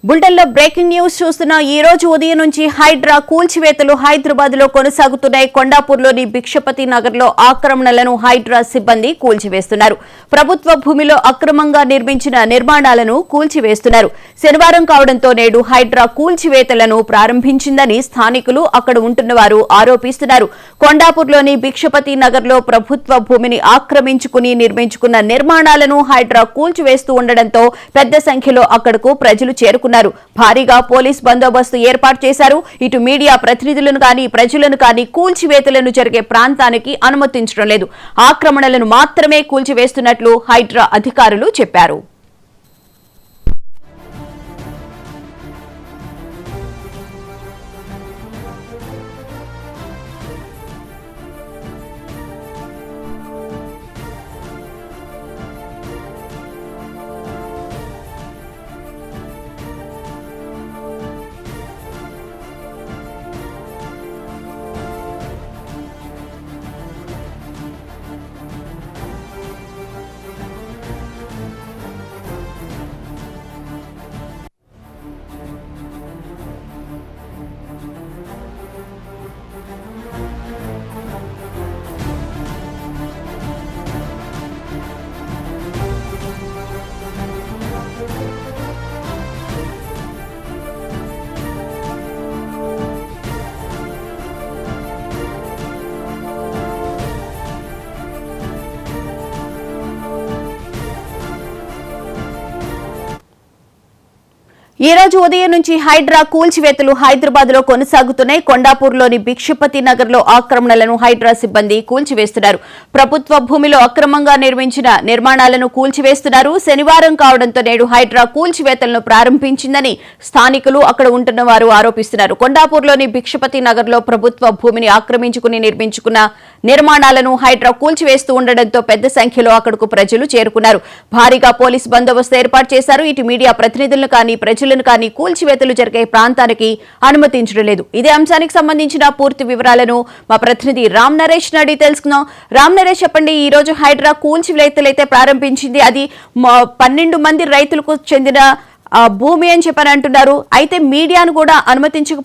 బులెటిన్లో breaking news చూస్తున్న ఈ రోజు ఉదయం నుంచి హైడ్రా కూల్చివేతలు హైదరాబాద్ లో కొనసాగుతున్నాయి. కొండాపూర్లోని భిక్షపతి నగర్ లో ఆక్రమణలను హైడ్రా సిబ్బంది కూల్చివేస్తున్నారు. ప్రభుత్వ భూమిలో అక్రమంగా నిర్మించిన నిర్మాణాలను కూల్చివేస్తున్నారు. శనివారం కావడంతో నేడు హైడ్రా కూల్చివేతలను ప్రారంభించిందని స్థానికులు అక్కడ ఉంటున్నవారు ఆరోపిస్తున్నారు. కొండాపూర్లోని భిక్షపతి నగర్ లో ప్రభుత్వ భూమిని ఆక్రమించుకుని నిర్మించుకున్న నిర్మాణాలను హైడ్రా కూల్చివేస్తూ ఉండడంతో పెద్ద సంఖ్యలో అక్కడకు ప్రజలు చేరుకున్నారు. భారీగా పోలీస్ బందోబస్తు ఏర్పాటు చేశారు. ఇటు మీడియా ప్రతినిధులను కానీ ప్రజలను కానీ కూల్చివేతలను జరిగే ప్రాంతానికి అనుమతించడం లేదు. ఆక్రమణలను మాత్రమే కూల్చివేస్తున్నట్లు హైడ్రా అధికారులు చెప్పారు. ఈ రోజు ఉదయం నుంచి హైడ్రా కూల్చివేతలు హైదరాబాద్ లో కొనసాగుతున్నాయి. కొండాపూర్లోని భిక్షపతి నగర్ లో ఆక్రమణలను హైడ్రా సిబ్బంది కూల్చివేస్తున్నారు. ప్రభుత్వ భూమిలో అక్రమంగా నిర్మించిన నిర్మాణాలను కూల్చివేస్తున్నారు. శనివారం కావడంతో నేడు హైడ్రా కూల్చివేతలను ప్రారంభించిందని స్థానికులు అక్కడ ఉంటున్న వారు ఆరోపిస్తున్నారు. కొండాపూర్లోని భిక్షపతి నగర్ లో ప్రభుత్వ భూమిని ఆక్రమించుకుని నిర్మించుకున్న నిర్మాణాలను హైడ్రా కూల్చివేస్తూ ఉండడంతో పెద్ద సంఖ్యలో అక్కడకు ప్రజలు చేరుకున్నారు. భారీగా పోలీస్ బందోబస్తు ఏర్పాటు చేశారు. ఇటు మీడియా ప్రతినిధులను కానీ ప్రజలను కానీ కూల్చివేతలు జరిగే ప్రాంతానికి అనుమతించడం లేదు. ఇదే అంశానికి సంబంధించిన పూర్తి వివరాలను మా ప్రతినిధి రామ్ నరేష్ అడిగి తెలుసుకుందాం. రామ్ నరేష్, చెప్పండి, ఈ రోజు హైడ్రా కూల్చివేతలు అయితే ప్రారంభించింది. అది 12 మంది రైతులకు చెందిన భూమి అని చెప్పని అంటున్నారు. అయితే మీడియాను కూడా అనుమతించకపోవడం